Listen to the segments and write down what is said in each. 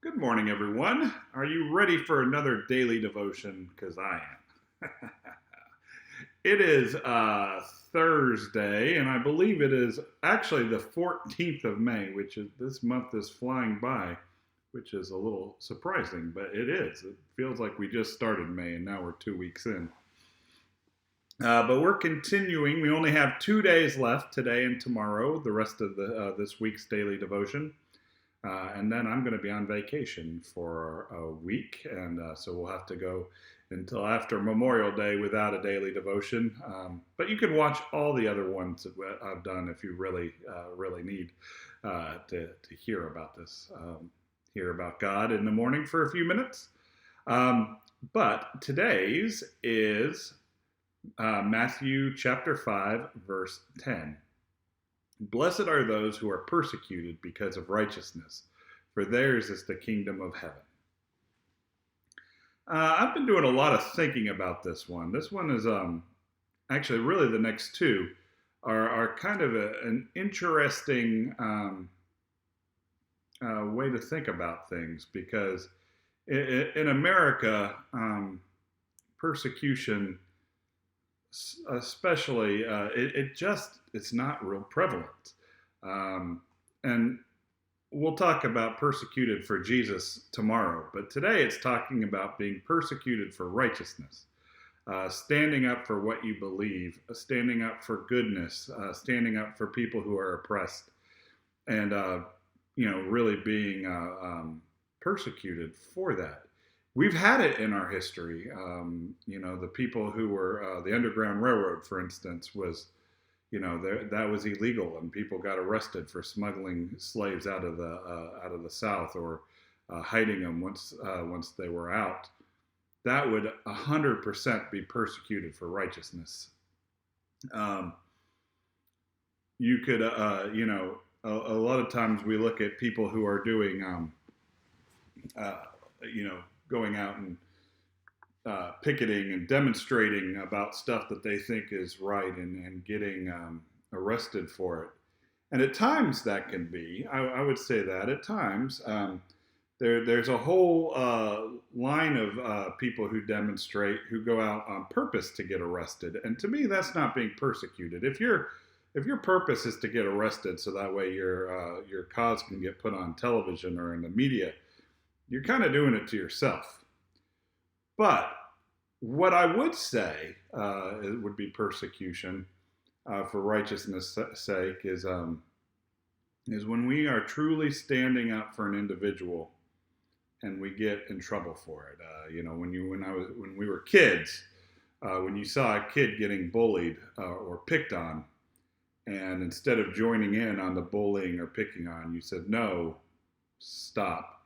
Good morning, everyone. Are you ready for another daily devotion? Because I am. It is Thursday, and I believe it is actually the 14th of May, which is this month is flying by, which is a little surprising, but it is. It feels like we just started May, and now we're 2 weeks in. But we're continuing. We only have 2 days left, today and tomorrow, the rest of this week's daily devotion. And then I'm going to be on vacation for a week, and so we'll have to go until after Memorial Day without a daily devotion. But you can watch all the other ones that I've done if you really need to hear about this, hear about God in the morning for a few minutes. But today's is Matthew chapter 5, verse 10. Blessed are those who are persecuted because of righteousness, for theirs is the kingdom of heaven. I've been doing a lot of thinking about this one. This one is actually really the next two are kind of an interesting way to think about things because in America, persecution especially it's not real prevalent, and we'll talk about persecuted for Jesus tomorrow, but today it's talking about being persecuted for righteousness, standing up for what you believe, standing up for goodness, standing up for people who are oppressed, and really being persecuted for that. We've had it in our history. The people who were the Underground Railroad, for instance, was, that was illegal, and people got arrested for smuggling slaves out of the South or hiding them once they were out. That would 100% be persecuted for righteousness. You could, a lot of times we look at people who are doing, going out and picketing and demonstrating about stuff that they think is right and getting arrested for it. And at times that can be, I would say that at times, there's a whole line of people who demonstrate, who go out on purpose to get arrested. And to me, that's not being persecuted. If your purpose is to get arrested so that way your cause can get put on television or in the media, you're kind of doing it to yourself. But what I would say it would be persecution for righteousness' sake is when we are truly standing up for an individual and we get in trouble for it. When we were kids, when you saw a kid getting bullied or picked on, and instead of joining in on the bullying or picking on, you said, no, stop.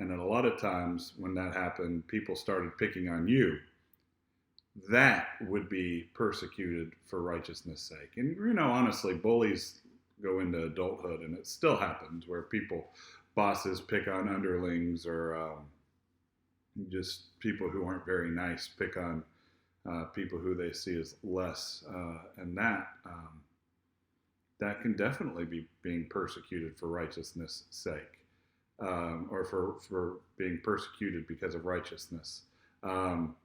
And then a lot of times when that happened, people started picking on you. That would be persecuted for righteousness' sake. And, honestly, bullies go into adulthood, and it still happens where bosses pick on underlings, or just people who aren't very nice pick on people who they see as less. And that can definitely be being persecuted for righteousness' sake. Or for being persecuted because of righteousness. One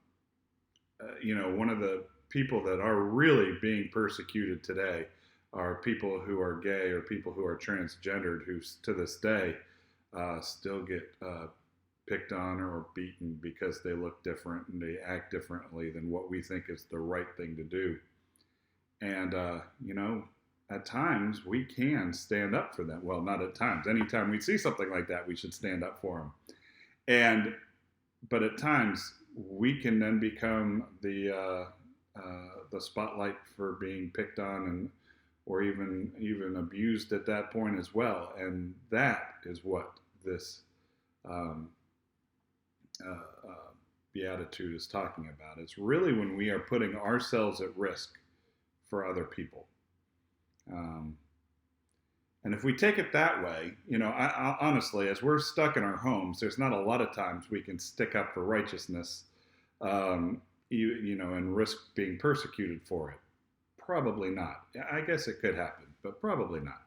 of the people that are really being persecuted today are people who are gay or people who are transgendered, who to this day still get picked on or beaten because they look different and they act differently than what we think is the right thing to do. And, at times we can stand up for them. Well, not at times. Anytime we see something like that, we should stand up for them. But at times we can then become the spotlight for being picked on or even abused at that point as well. And that is what this beatitude is talking about. It's really when we are putting ourselves at risk for other people. And if we take it that way, I honestly, as we're stuck in our homes, there's not a lot of times we can stick up for righteousness, and risk being persecuted for it. Probably not. I guess it could happen, but probably not.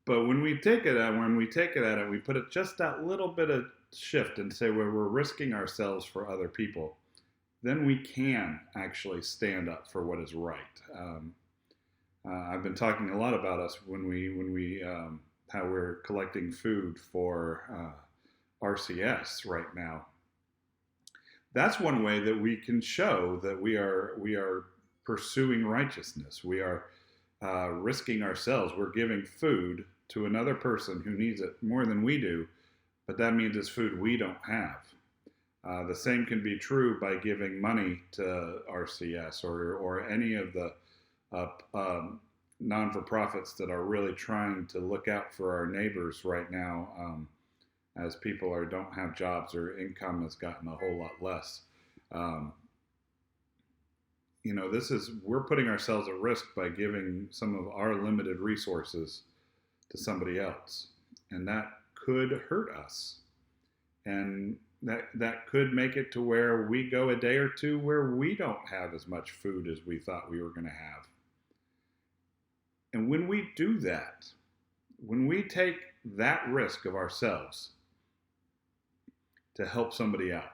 But when we take it at it, we put it just that little bit of shift and say where we're risking ourselves for other people, then we can actually stand up for what is right. I've been talking a lot about us when we how we're collecting food for RCS right now. That's one way that we can show that we are pursuing righteousness. We are risking ourselves. We're giving food to another person who needs it more than we do, but that means it's food we don't have. The same can be true by giving money to RCS or any of the non-for-profits that are really trying to look out for our neighbors right now, as people don't have jobs or income has gotten a whole lot less. Um, we're putting ourselves at risk by giving some of our limited resources to somebody else, and that could hurt us, and that could make it to where we go a day or two where we don't have as much food as we thought we were going to have. And when we do that, when we take that risk of ourselves to help somebody out,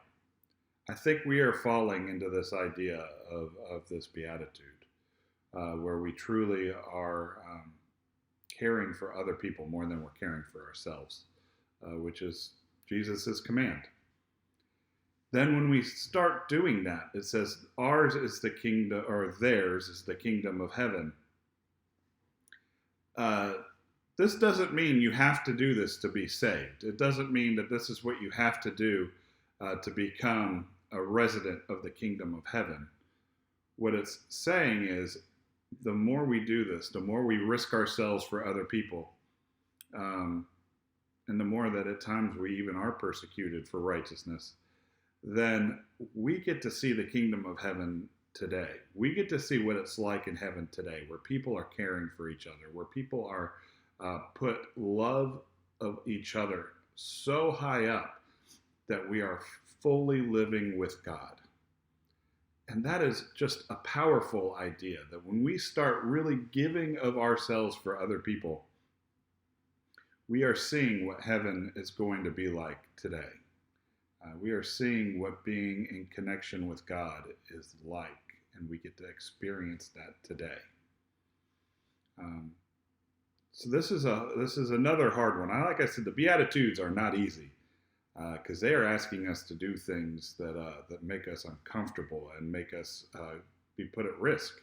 I think we are falling into this idea of this beatitude, where we truly are caring for other people more than we're caring for ourselves, which is Jesus' command. Then when we start doing that, it says ours is the kingdom, or theirs is the kingdom of heaven. This doesn't mean you have to do this to be saved. It doesn't mean that this is what you have to do to become a resident of the kingdom of heaven. What it's saying is the more we do this, the more we risk ourselves for other people, and the more that at times we even are persecuted for righteousness, then we get to see the kingdom of heaven today. We get to see what it's like in heaven today, where people are caring for each other, where people are put love of each other so high up that we are fully living with God. And that is just a powerful idea, that when we start really giving of ourselves for other people, we are seeing what heaven is going to be like today. We are seeing what being in connection with God is like, and we get to experience that today. So this is another hard one. Like I said, the Beatitudes are not easy, because they are asking us to do things that make us uncomfortable and make us be put at risk.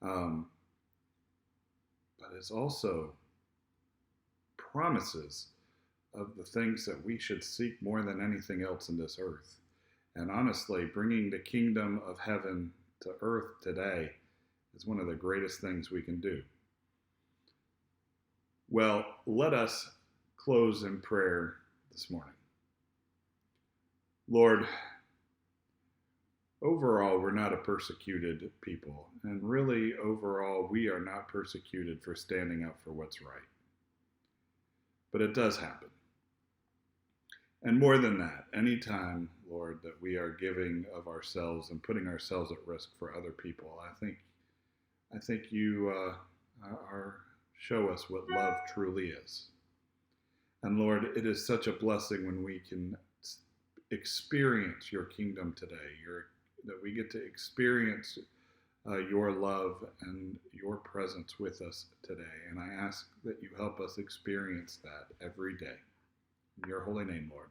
But it's also promises of the things that we should seek more than anything else in this earth. And honestly, bringing the kingdom of heaven to earth today is one of the greatest things we can do. Well, let us close in prayer this morning. Lord, overall, we're not a persecuted people. And really, overall, we are not persecuted for standing up for what's right. But it does happen. And more than that, anytime, Lord, that we are giving of ourselves and putting ourselves at risk for other people, I think you show us what love truly is. And Lord, it is such a blessing when we can experience your kingdom today, that we get to experience your love and your presence with us today. And I ask that you help us experience that every day. In your holy name, Lord.